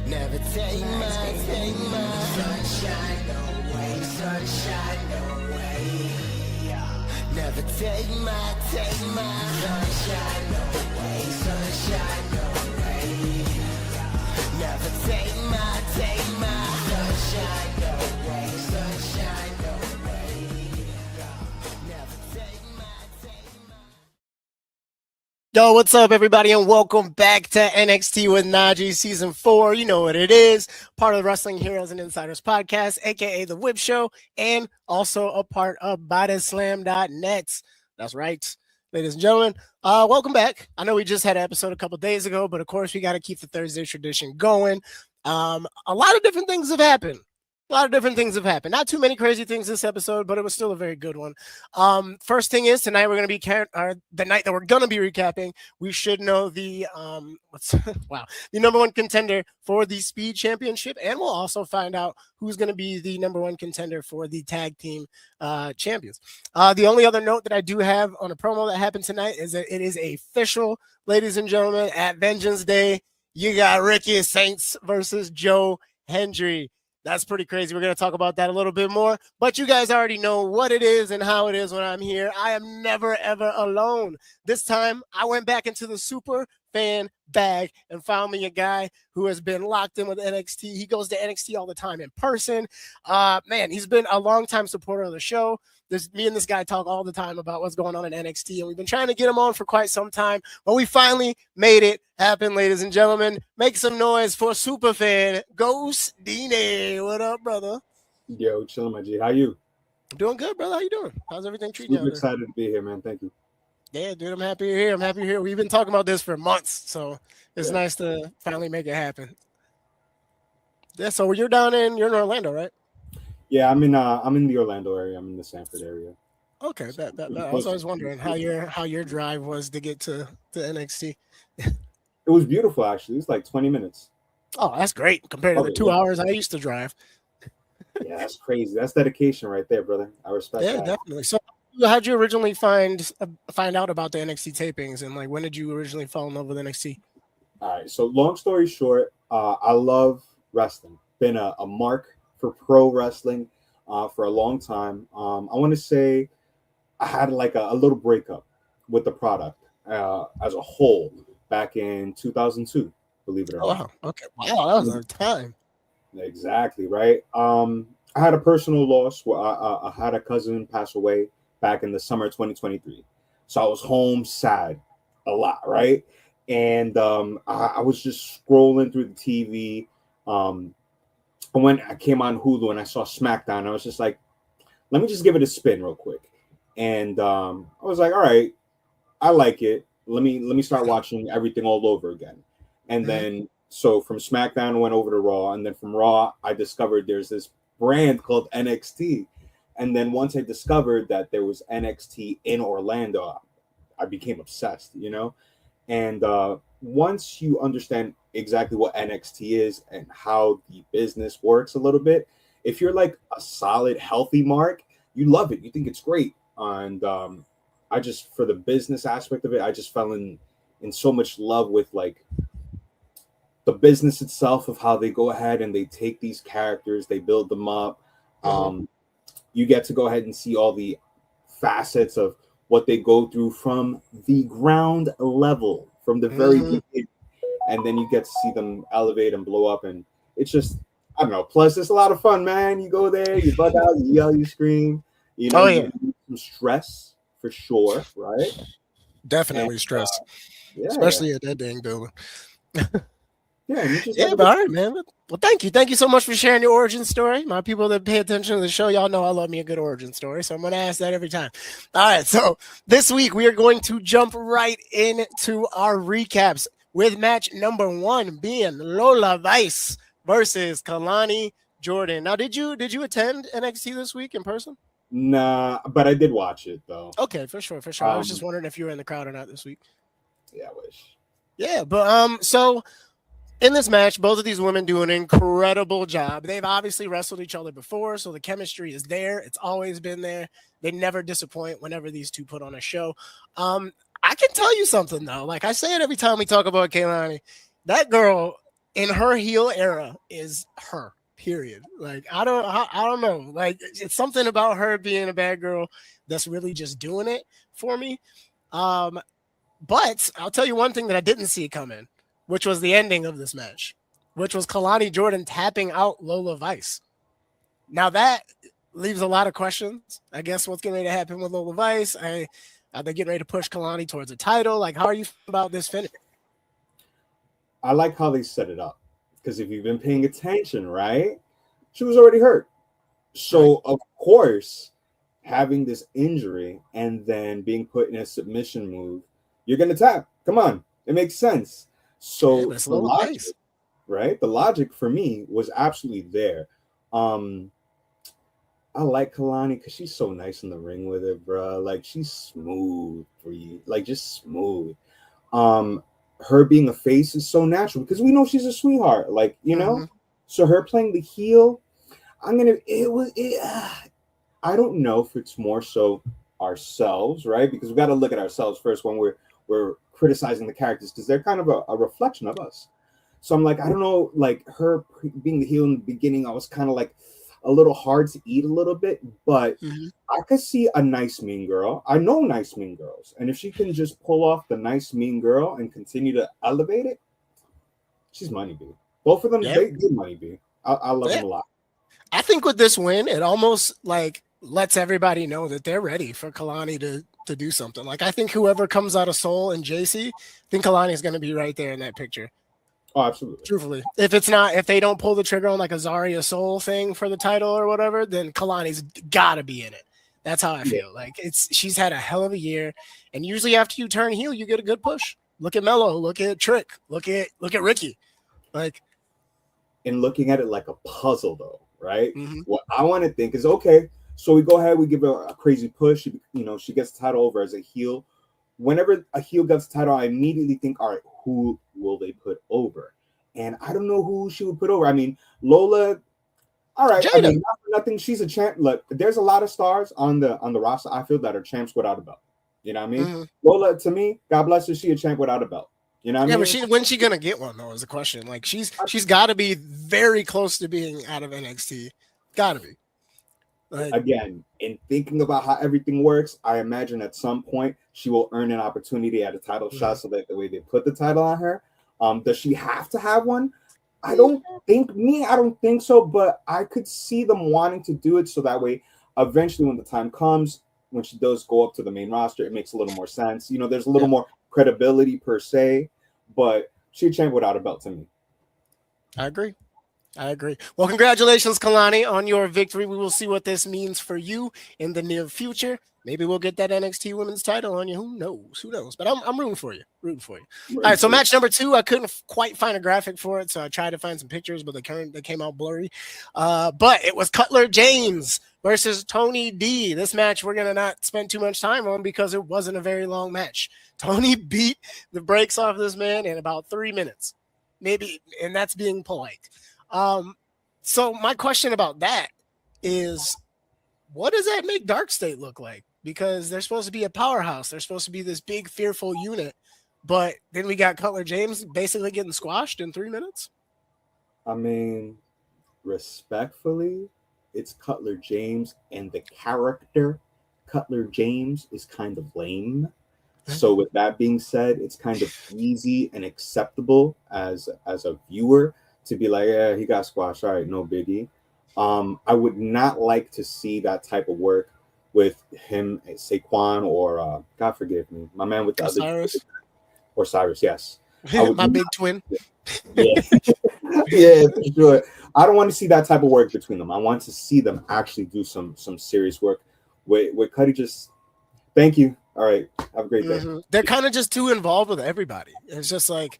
Never take my sunshine away, sunshine away. Never take my sunshine away, sunshine away. Never take my sunshine away, sunshine away. Never take my. Yo, what's up, everybody, and welcome back to NXT with NaJee Season 4. You know what it is. Part of the Wrestling Heroes and Insiders podcast, a.k.a. The Whip Show, and also a part of BodySlam.net. That's right, ladies and gentlemen. Welcome back. I know we just had an episode a couple days ago, but of course, we got to keep the Thursday tradition going. A lot of different things have happened. Not too many crazy things this episode, but it was still a very good one. First thing is, tonight we're going to be the night that we're going to be recapping. We should know the the number one contender for the Speed Championship, and we'll also find out who's going to be the number one contender for the Tag Team Champions. The only other note that I do have on a promo that happened tonight is that it is official, ladies and gentlemen. At Vengeance Day, you got Ricky Saints versus Joe Hendry. That's pretty crazy. We're going to talk about that a little bit more. But you guys already know what it is and how it is when I'm here. I am never, ever alone. This time, I went back into the Superfan bag and found me a guy who has been locked in with NXT. He goes to NXT all the time in person. Man, he's been a longtime supporter of the show. Me and this guy talk all the time about what's going on in NXT, and we've been trying to get him on for quite some time, but we finally made it happen, ladies and gentlemen. Make some noise for Superfan Ghostdini. What up, brother? Yo, chilling, my G. How you? I'm doing good, brother. How you doing? How's everything treating you? I'm excited to be here, man. Thank you. Yeah, dude, I'm happy you're here. We've been talking about this for months, so it's nice to finally make it happen. Yeah, so you're in Orlando, right? Yeah, I'm in the Orlando area. I'm in the Sanford area. Okay, I was always wondering how your drive was to get to NXT. It was beautiful, actually. It was like 20 minutes. Oh, that's great compared to the 2 hours I used to drive. Yeah, that's crazy. That's dedication right there, brother. I respect that. Yeah, definitely. So how'd you originally find out about the NXT tapings, and like when did you originally fall in love with NXT? All right, so long story short, I love wrestling. Been a mark for pro wrestling for a long time. I want to say I had like a little breakup with the product as a whole back in 2002, believe it or not. Wow. Okay. Wow, that was a time. Exactly, right? I had a personal loss where I had a cousin pass away back in the summer of 2023. So I was home sad a lot, right? And I was just scrolling through the TV. And when I came on Hulu and I saw SmackDown, I was just like, let me just give it a spin real quick. And I was like, all right, I like it. Let me start watching everything all over again. And then so from SmackDown I went over to Raw, and then from Raw I discovered there's this brand called NXT. And then once I discovered that there was NXT in Orlando, I became obsessed, you know? And once you understand exactly what NXT is and how the business works a little bit, if you're like a solid, healthy mark, you love it. You think it's great. And I just, for the business aspect of it, I just fell in so much love with like the business itself of how they go ahead and they take these characters, they build them up. You get to go ahead and see all the facets of what they go through from the ground level, from the very beginning. And then you get to see them elevate and blow up. And it's just, I don't know. Plus, it's a lot of fun, man. You go there, you bug out, you yell, you scream. You know, you need some stress for sure, right? Definitely stress. Especially at that dang building. But all right, man. Well, thank you. Thank you so much for sharing your origin story. My people that pay attention to the show, y'all know I love me a good origin story, so I'm going to ask that every time. All right, so this week we are going to jump right into our recaps with match number 1 being Lola Vice versus Kalani Jordan. Now, did you attend NXT this week in person? Nah, but I did watch it, though. Okay, for sure. I was just wondering if you were in the crowd or not this week. Yeah, I wish. Yeah, but so in this match, both of these women do an incredible job. They've obviously wrestled each other before, so the chemistry is there. It's always been there. They never disappoint whenever these two put on a show. I can tell you something, though. Like I say it every time we talk about Kaylani. That girl in her heel era is her. Period. Like I don't know. Like it's something about her being a bad girl that's really just doing it for me. Um, but I'll tell you one thing that I didn't see coming, which was the ending of this match, which was Kalani Jordan tapping out Lola Vice. Now that leaves a lot of questions. I guess what's getting ready to happen with Lola Vice? Are they getting ready to push Kalani towards a title? Like, how are you about this finish? I like how they set it up because if you've been paying attention, right, she was already hurt. Right. So of course, having this injury and then being put in a submission move, you're gonna tap. Come on, it makes sense. Yeah, but So it's the Lola logic, Vice. right? The logic for me was absolutely there. Um, I like Kalani because she's so nice in the ring with it, bro. Like she's smooth for you, like just smooth. Um, her being a face is so natural because we know she's a sweetheart, like you know. Mm-hmm. So her playing the heel, I'm gonna. It was. I don't know if it's more so ourselves, right? Because we got to look at ourselves first when we're criticizing the characters because they're kind of a reflection of us. So I'm like, I don't know, like her being the heel in the beginning, I was kind of like a little hard to eat a little bit, but Mm-hmm. I could see a nice mean girl. I know nice mean girls, and if she can just pull off the nice mean girl and continue to elevate it, she's money B. Both of them, Yeah. they good money B. I love Yeah. them a lot. I think with this win, it almost like lets everybody know that they're ready for Kalani to do something. Like I think whoever comes out of Seoul and JC, I think Kalani is going to be right there in that picture. Oh, absolutely. Truthfully, if they don't pull the trigger on like a Zarya Soul thing for the title or whatever, then Kalani's got to be in it. That's how I Yeah. feel. Like she's had a hell of a year, and usually after you turn heel, you get a good push. Look at Mello, look at Trick, look at Ricky. Like, And looking at it like a puzzle, though, right? mm-hmm. What I want to think is okay. So we go ahead, we give her a crazy push. She gets the title over as a heel. Whenever a heel gets the title, I immediately think, all right, who will they put over? And I don't know who she would put over. I mean, Lola. All right. I Jada. mean, not for nothing. She's a champ. Look, there's a lot of stars on the roster. I feel that are champs without a belt. You know what I mean? Mm-hmm. Lola, to me, God bless her, she a champ without a belt. You know what I Yeah, but mean? when's she gonna get one though? Is the question. Like she's got to be very close to being out of NXT. Got to be. Like, Again, in thinking about how everything works, I imagine at some point she will earn an opportunity at a title shot. So that the way they put the title on her, does she have to have one? I don't think so, but I could see them wanting to do it so that way eventually when the time comes, when she does go up to the main roster, it makes a little more sense. There's a little yeah, more credibility per se, but she a champ without a belt to me. I agree. I agree. Well, congratulations, Kalani, on your victory. We will see what this means for you in the near future. Maybe we'll get that NXT Women's title on you. Who knows? Who knows? But I'm rooting for you. Rooting for you. All right. So match number 2, I couldn't quite find a graphic for it, so I tried to find some pictures, but they came out blurry. But it was Cutler James versus Tony D. This match we're gonna not spend too much time on because it wasn't a very long match. Tony beat the brakes off this man in about 3 minutes, maybe, and that's being polite. So my question about that is, what does that make Dark State look like? Because they're supposed to be a powerhouse. They're supposed to be this big, fearful unit. But then we got Cutler James basically getting squashed in 3 minutes. I mean, respectfully, it's Cutler James, and the character Cutler James is kind of lame. So with that being said, it's kind of easy and acceptable as a viewer to be like, yeah, he got squashed. All right, no biggie. I would not like to see that type of work with him, Saquon, or God forgive me, my man with the Osiris. other, or Cyrus. Yes, I would My not, big twin. yeah, yeah, for sure. I don't want to see that type of work between them. I want to see them actually do some serious work. With Cuddy, just thank you. All right, have a great day. Mm-hmm. They're kind of just too involved with everybody. It's just like,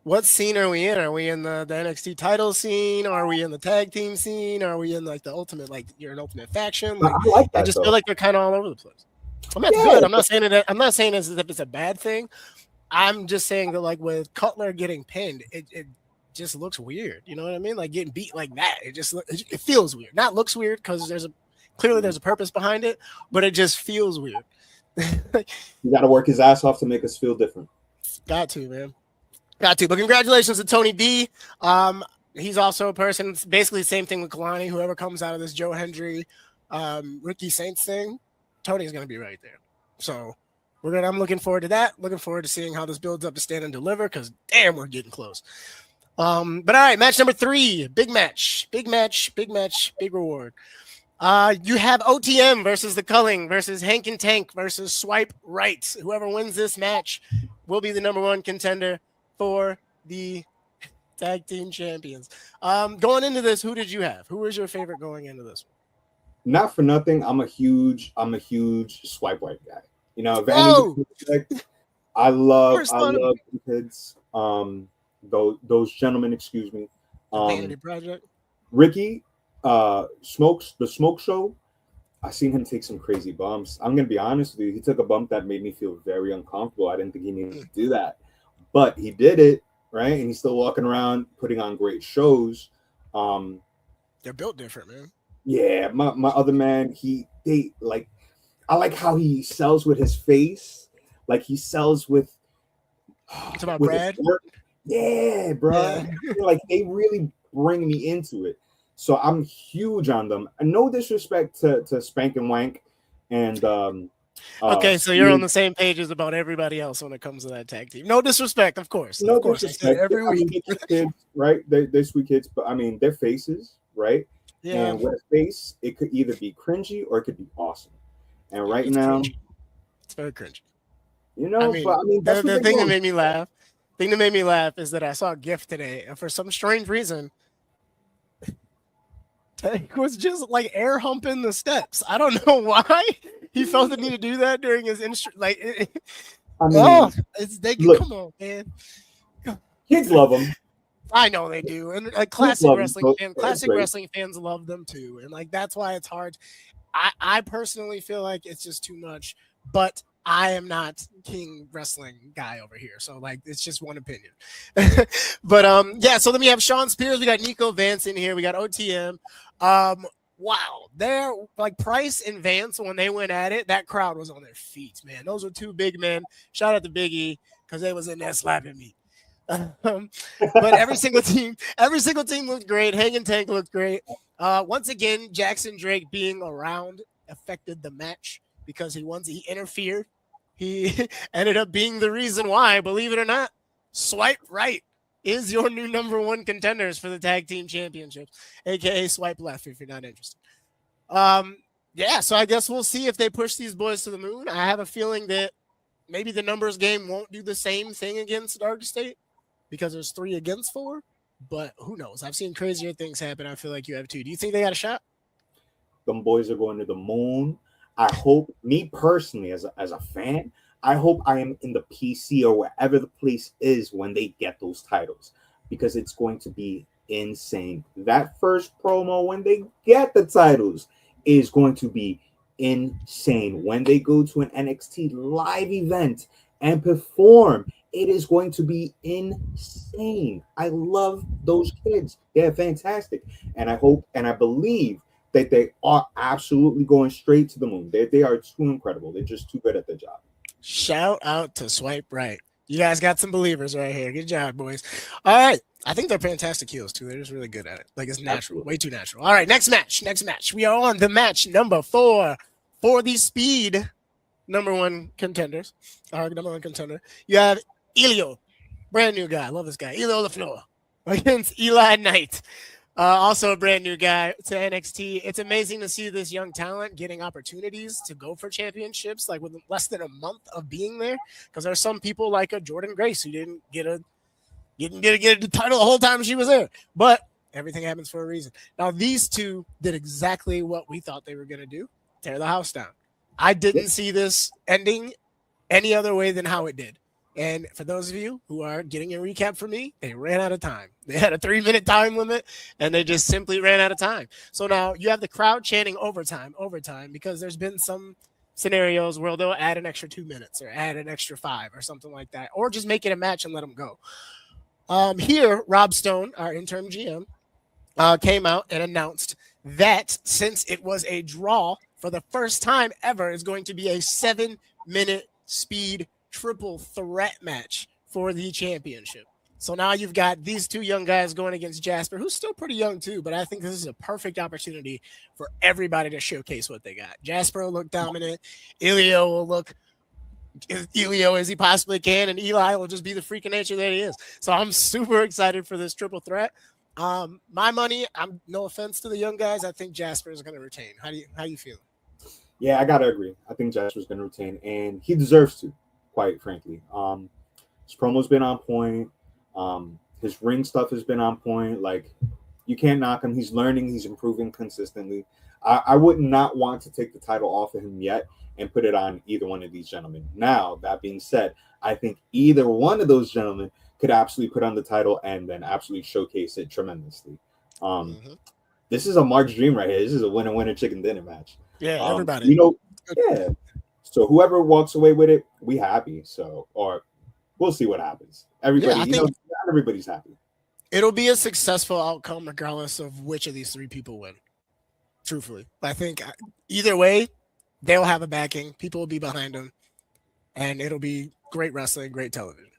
what scene are we in? Are we in the NXT title scene? Are we in the tag team scene? Are we in like the ultimate, like you're an ultimate faction? Like I like I that just though. feel like they're kind of all over the place. I'm not Yeah. good. I'm not saying it. I'm not saying as if it's a bad thing. I'm just saying that like with Cutler getting pinned, it just looks weird. You know what I mean? Like getting beat like that. It feels weird. Not looks weird because clearly there's a purpose behind it, but it just feels weird. You got to work his ass off to make us feel different. Got to, man. Got to. But congratulations to Tony D. He's also a person. It's basically the same thing with Kalani. Whoever comes out of this Joe Hendry, Ricky Saints thing, Tony's going to be right there. So I'm looking forward to that. Looking forward to seeing how this builds up to stand and deliver. Because damn, we're getting close. But all right, match number 3, big match, big reward. You have OTM versus the Culling versus Hank and Tank versus Swipe Right. Whoever wins this match will be the number 1 contender for the tag team champions. Going into this, who did you have? Who was your favorite going into this one? Not for nothing, I'm a huge Swipe Right guy. You know, I love kids. Those gentlemen, excuse me. Vanity Project. Ricky, the Smoke Show. I seen him take some crazy bumps. I'm gonna be honest with you. He took a bump that made me feel very uncomfortable. I didn't think he needed to do that, but he did it, right? And he's still walking around, putting on great shows. They're built different, man. Yeah, my other man, I like how he sells with his face, like he sells with. It's about Brad. Yeah, bro. Yeah. Like they really bring me into it. So I'm huge on them. And no disrespect to Spank and Wank and okay, so you're on the same page as about everybody else when it comes to that tag team. No disrespect, of course. No of course. Disrespect. Every week. They're kids, right? They're sweet kids, but I mean they're faces, right? Yeah. And with a face, it could either be cringy or it could be awesome. And right now, cringy. It's very cringy. You know, that's the thing that made me laugh. The thing that made me laugh is that I saw a GIF today, and for some strange reason, Tank was just like air humping the steps. I don't know why he felt the need to do that during his come on, man. Kids love them. I know they do, and like classic wrestling fans love them too, and like that's why it's hard. I personally feel like it's just too much, but I am not king wrestling guy over here, so like it's just one opinion. But yeah, so then we have Sean Spears, we got Nico Vance in here, we got OTM. Wow, they're like Price and Vance when they went at it, that crowd was on their feet, man. Those were 2 big men. Shout out to Big E because they was in there slapping me. But every single team looked great. Hang and Tank looked great. Once again, Jackson Drake being around affected the match because he interfered. He ended up being the reason why, believe it or not, Swipe Right is your new number 1 contenders for the tag team championships, aka Swipe Left if you're not interested. Yeah, so I guess we'll see if they push these boys to the moon. I have a feeling that maybe the numbers game won't do the same thing against Dark State because there's 3 against 4, but who knows? I've seen crazier things happen. I feel like you have too. Do you think they got a shot? Them boys are going to the moon. I hope, me personally, as a fan, I hope I am in the PC or wherever the place is when they get those titles because it's going to be insane. That first promo when they get the titles is going to be insane. When they go to an NXT live event and perform, it is going to be insane. I love those kids. They're fantastic. And I hope and I believe that they are absolutely going straight to the moon. They are too incredible. They're just too good at their job. Shout out to Swipe Right. You guys got some believers right here. Good job, boys. All right. I think they're fantastic heels, too. They're just really good at it. Like, it's natural. Absolutely. Way too natural. All right, next match. We are on the match number 4 for the Speed number 1 contenders. Number 1 contender. You have Elio. Brand new guy. Love this guy. Elio LaFleur against Eli Knight. Also a brand new guy to NXT. It's amazing to see this young talent getting opportunities to go for championships, like with less than a month of being there. Because there are some people like a Jordan Grace who didn't get a title the whole time she was there. But everything happens for a reason. Now these 2 did exactly what we thought they were going to do: tear the house down. I didn't see this ending any other way than how it did. And for those of you who are getting a recap from me, they ran out of time. They had a 3-minute time limit, and they just simply ran out of time. So now you have the crowd chanting overtime, because there's been some scenarios where they'll add an extra 2 minutes or add an extra 5 or something like that, or just make it a match and let them go. Here, Rob Stone, our interim GM, came out and announced that since it was a draw for the first time ever, it's going to be a 7-minute Speed triple threat match for the championship. So now you've got these two young guys going against Jasper, who's still pretty young too, but I think this is a perfect opportunity for everybody to showcase what they got. Jasper will look dominant. Elio will look Elio as he possibly can, and Eli will just be the freaking nature that he is. So I'm super excited for this triple threat. My money, I'm no offense to the young guys, I think Jasper is going to retain. How do you feel? Yeah, I gotta agree. I think Jasper's gonna retain, and he deserves to, quite frankly. His promo's been on point. His ring stuff has been on point. Like, you can't knock him. He's learning. He's improving consistently. I would not want to take the title off of him yet and put it on either one of these gentlemen. Now, that being said, I think either one of those gentlemen could absolutely put on the title and then absolutely showcase it tremendously. This is a March dream right here. This is a winner chicken dinner match. Yeah, everybody. You know, yeah. So whoever walks away with it, we happy. So, or we'll see what happens. Everybody, not everybody's happy. It'll be a successful outcome regardless of which of these three people win. Truthfully, I think either way, they'll have a backing. People will be behind them, and it'll be great wrestling, great television.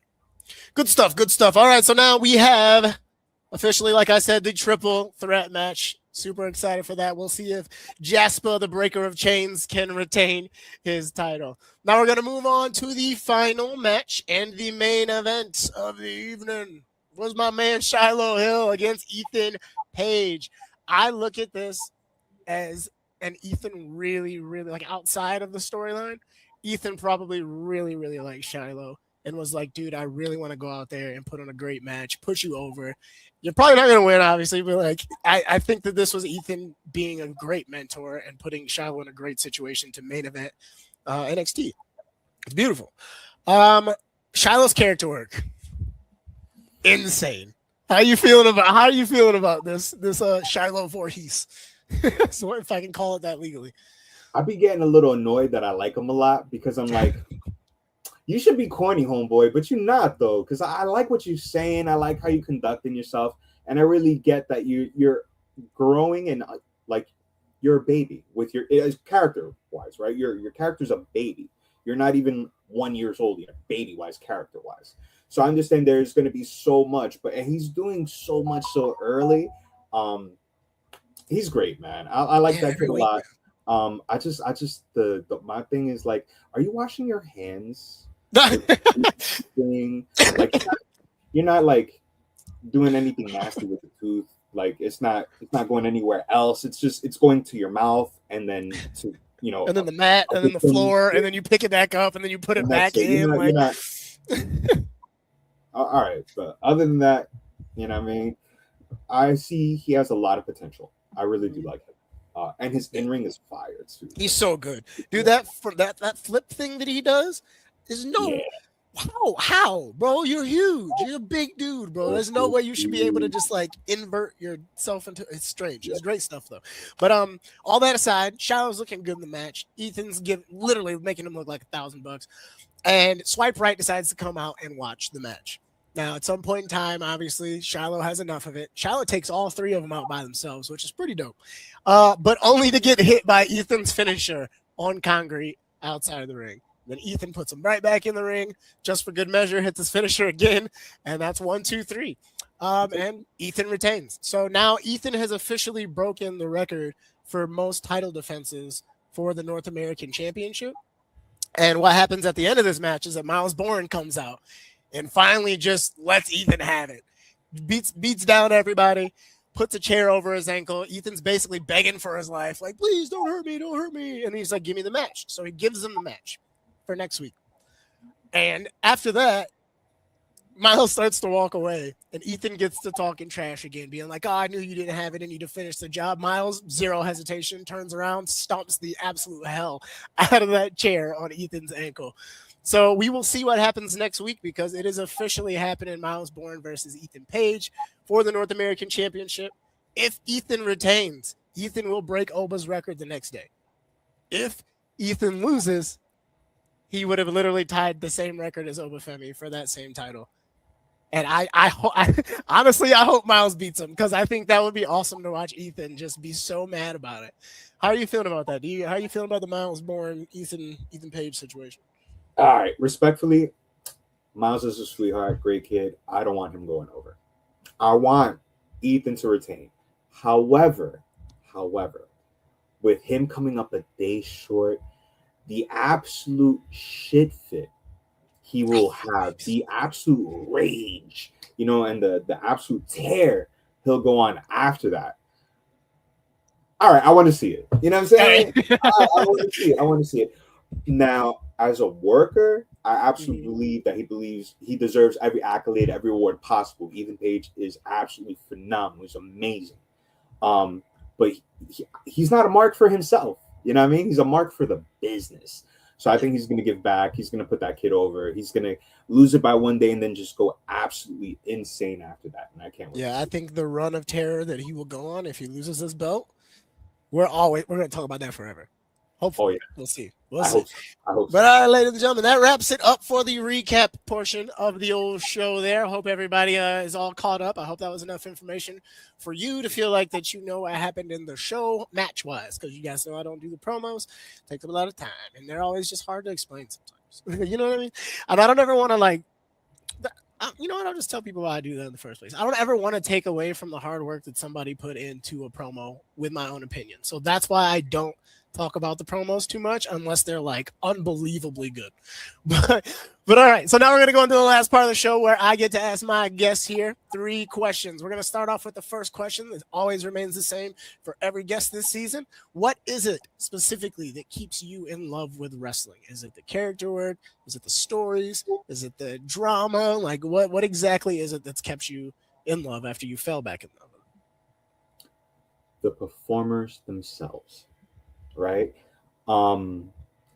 Good stuff. Good stuff. All right, so now we have officially, like I said, the triple threat match. Super excited for that. We'll see if Jasper, the breaker of chains, can retain his title. Now we're going to move on to the final match and the main event of the evening. Was my man Shiloh Hill against Ethan Page. I look at this as an Ethan really, really, like, outside of the storyline, Ethan probably really, really liked Shiloh and was like, dude, I really want to go out there and put on a great match, put you over. You're probably not going to win, obviously, but like I think that this was Ethan being a great mentor and putting Shiloh in a great situation to main event NXT. It's beautiful. Shiloh's character work, insane. How are you feeling about this Shiloh Voorhees? So if I can call it that legally. I'd be getting a little annoyed that I like him a lot because I'm like, you should be corny, homeboy, but you're not, though, because I like what you're saying. I like how you're conducting yourself, and I really get that you're growing and like you're a baby with your character-wise, right? Your character's a baby. You're not even 1 year old yet, baby-wise, character-wise. So I understand there's going to be so much, but he's doing so much so early. He's great, man. I like that kid a lot. I just my thing is, like, are you washing your hands? Like, you're not like doing anything nasty with the tooth. Like, it's not going anywhere else. It's going to your mouth and then to, and then the mat and then the floor and then you pick it back up and then you put it back in. You're not all right, but other than that, you know what I mean? I see he has a lot of potential. I really do like him. And his in-ring is fire too. He's so good, dude. That flip thing that he does is how, bro? You're huge. You're a big dude, bro. There's no way you should be able to just like invert yourself into. It's strange. It's great stuff though. But all that aside, Shiloh's looking good in the match. Ethan's literally making him look like $1,000. And Swipe Right decides to come out and watch the match. Now, at some point in time, obviously, Shiloh has enough of it. Shiloh takes all three of them out by themselves, which is pretty dope. But only to get hit by Ethan's finisher on concrete outside of the ring. Then Ethan puts him right back in the ring, just for good measure, hits his finisher again, and that's 1, 2, 3. And Ethan retains. So now Ethan has officially broken the record for most title defenses for the North American Championship. And what happens at the end of this match is that Miles Bourne comes out and finally just lets Ethan have it. Beats down everybody, puts a chair over his ankle. Ethan's basically begging for his life, like, please don't hurt me. And he's like, give me the match. So he gives him the match for next week. And after that, Miles starts to walk away, and Ethan gets to talking trash again, being like, oh, I knew you didn't have it in you to finish the job. Miles, zero hesitation, turns around, stomps the absolute hell out of that chair on Ethan's ankle. So we will see what happens next week, because it is officially happening. Miles Bourne versus Ethan Page for the North American Championship. If Ethan retains, Ethan will break Oba's record the next day. If Ethan loses, he would have literally tied the same record as Obafemi for that same title. And I honestly, I hope Miles beats him, because I think that would be awesome to watch Ethan just be so mad about it. How are you feeling about that? How are you feeling about the Miles Bourne, Ethan Page situation? All right, respectfully, Miles is a sweetheart, great kid. I don't want him going over. I want Ethan to retain. However, with him coming up a day short, the absolute shit fit he will have, the absolute rage, and the absolute tear he'll go on after that. All right, I want to see it. You know what I'm saying? I want to see it. I want to see it. Now, as a worker, I absolutely believe that he deserves every accolade, every award possible. Ethan Page is absolutely phenomenal. He's amazing. But he's not a mark for himself. You know what I mean? He's a mark for the business. So I think he's going to give back. He's going to put that kid over. He's going to lose it by one day and then just go absolutely insane after that. And I can't wait. Yeah, I think the run of terror that he will go on if he loses this belt, we're going to talk about that forever. Hopefully. Oh, yeah. We'll see. I hope so. But all right, ladies and gentlemen, that wraps it up for the recap portion of the old show there. I hope everybody is all caught up. I hope that was enough information for you to feel like that what happened in the show match-wise, because you guys know I don't do the promos. It takes up a lot of time, and they're always just hard to explain sometimes. You know what I mean? And I don't ever want to, you know what? I'll just tell people why I do that in the first place. I don't ever want to take away from the hard work that somebody put into a promo with my own opinion. So that's why I don't talk about the promos too much unless they're unbelievably good. But all right, so now we're going to go into the last part of the show where I get to ask my guests here 3 questions. We're going to start off with the first question that always remains the same for every guest this season. What is it specifically that keeps you in love with wrestling? Is it the character work? Is it the stories? Is it the drama? What exactly is it that's kept you in love after you fell back in love? The performers themselves. Right?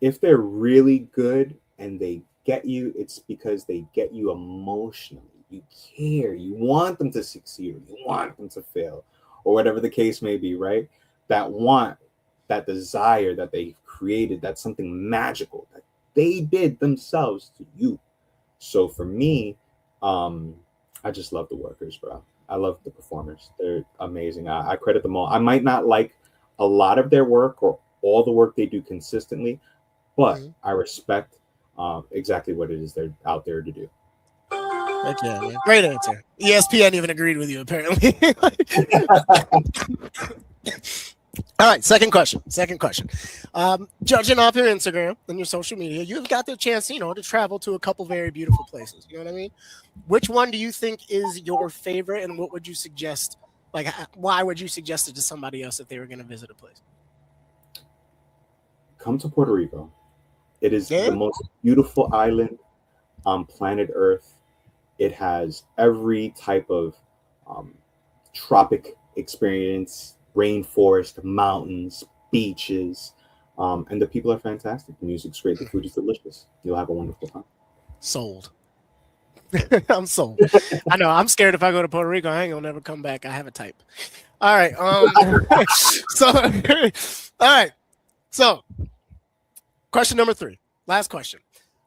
If they're really good and they get you, it's because they get you emotionally. You care. You want them to succeed. You want them to fail, or whatever the case may be, right? That want, that desire that they've created, that's something magical that they did themselves to you. So for me, I just love the workers, bro. I love the performers. They're amazing. I credit them all. I might not like a lot of their work or all the work they do consistently, but I respect exactly what it is they're out there to do. Okay, man. Great answer. ESPN even agreed with you, apparently. All right, second question. Judging off your Instagram and your social media, you've got the chance, to travel to a couple very beautiful places. You know what I mean? Which one do you think is your favorite, and what would you suggest? Why would you suggest it to somebody else if they were going to visit a place? Come to Puerto Rico. It is the most beautiful island on planet Earth. It has every type of tropic experience, rainforest, mountains, beaches, and the people are fantastic. The music's great. The food is delicious. You'll have a wonderful time. Sold. I'm sold. I know. I'm scared if I go to Puerto Rico, I ain't gonna never come back. I have a type. All right. So, question number 3. Last question.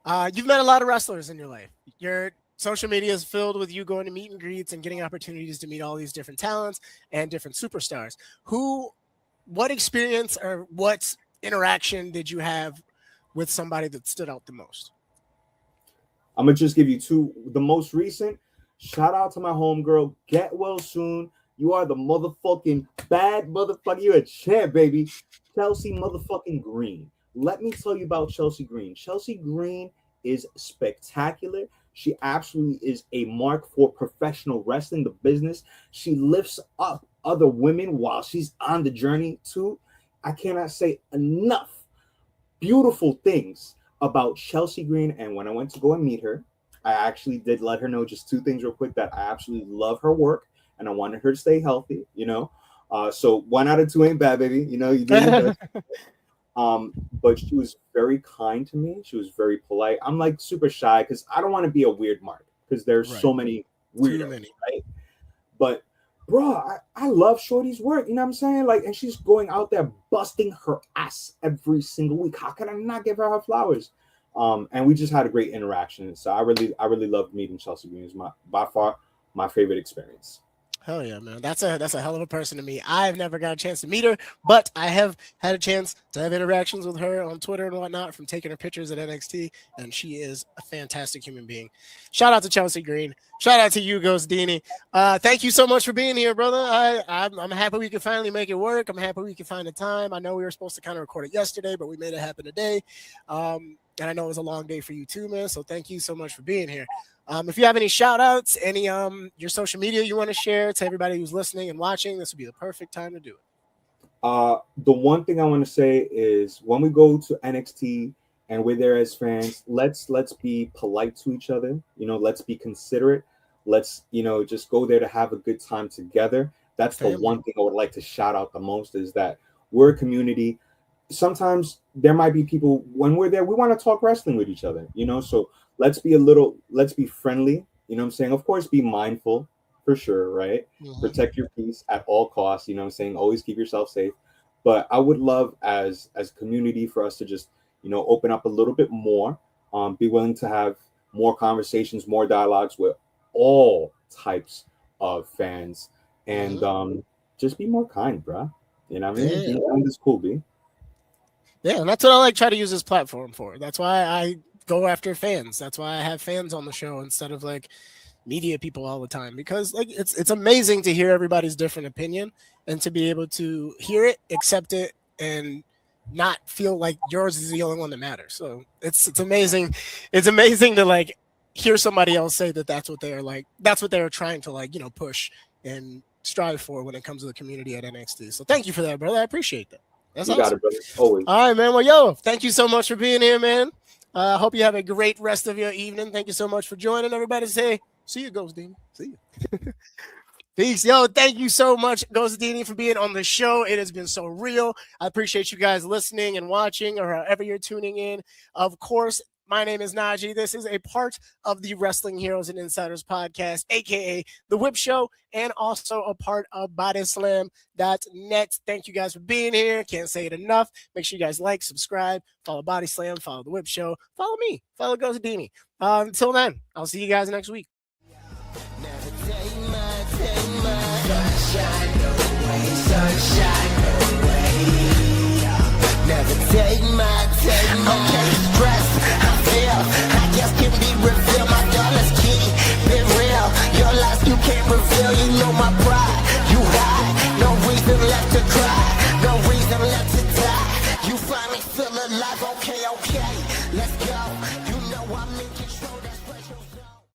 You've met a lot of wrestlers in your life. Your social media is filled with you going to meet and greets and getting opportunities to meet all these different talents and different superstars. What experience or what interaction did you have with somebody that stood out the most? I'm going to just give you 2. The most recent, shout out to my homegirl. Get well soon. You are the motherfucking bad motherfucker. You're a champ, baby. Chelsea motherfucking Green. Let me tell you about Chelsea Green. Chelsea Green is spectacular. She absolutely is a mark for professional wrestling, the business. She lifts up other women while she's on the journey too. I cannot say enough beautiful things about Chelsea Green. And when I went to go and meet her, I actually did let her know just 2 things real quick, that I absolutely love her work and I wanted her to stay healthy, So 1 out of 2 ain't bad, baby. You do your best. But she was very kind to me. She was very polite. I'm super shy because I don't want to be a weird mark because there's so many weirdos, right? But bro, I love Shorty's work. You know what I'm saying? And she's going out there busting her ass every single week. How can I not give her flowers? And we just had a great interaction. So I really loved meeting Chelsea Green. It was by far my favorite experience. Hell yeah, man. That's a hell of a person to me. I've never got a chance to meet her, but I have had a chance to have interactions with her on Twitter and whatnot from taking her pictures at NXT, and she is a fantastic human being. Shout out to Chelsea Green. Shout out to you, Ghostdini. Thank you so much for being here, brother. I'm happy we could finally make it work. I'm happy we could find the time. I know we were supposed to kind of record it yesterday, but we made it happen today. And I know it was a long day for you too, man. So thank you so much for being here. If you have any shout outs, any your social media you want to share to everybody who's listening and watching, this would be the perfect time to do it. The one thing I want to say is when we go to NXT and we're there as fans, let's be polite to each other. Let's be considerate. Let's just go there to have a good time together. That's the one thing I would like to shout out the most, is that we're a community. Sometimes there might be people when we're there, we want to talk wrestling with each other, so let's be friendly, you know what I'm saying? Of course, be mindful for sure, right? Mm-hmm. Protect your peace at all costs, you know what I'm saying? Always keep yourself safe. But I would love as a community for us to just, open up a little bit more, be willing to have more conversations, more dialogues with all types of fans, and just be more kind, bro. You know what I mean? Being kind is cool, B. Yeah, and that's what I like try to use this platform for. That's why I go after fans. That's why I have fans on the show instead of like media people all the time, because like it's amazing to hear everybody's different opinion and to be able to hear it, accept it, and not feel like yours is the only one that matters. So it's amazing. It's amazing to like hear somebody else say that that's what they are like. That's what they are trying to like, push and strive for when it comes to the community at NXT. So thank you for that, brother. I appreciate that. That's awesome. Got it, brother. Always. All right, man. Well, yo, thank you so much for being here, man. I hope you have a great rest of your evening. Thank you so much for joining. Everybody say, see you, Ghostdini. See you. Peace. Yo, thank you so much, Ghostdini, for being on the show. It has been so real. I appreciate you guys listening and watching, or however you're tuning in. Of course, my name is NaJee. This is a part of the Wrestling Heroes and Insiders podcast, a.k.a. The Whip Show, and also a part of BodySlam.net. Thank you guys for being here. Can't say it enough. Make sure you guys like, subscribe, follow Body Slam, follow The Whip Show, follow me, follow Ghostdini. Until then, I'll see you guys next week. Sunshine, no way, sunshine, no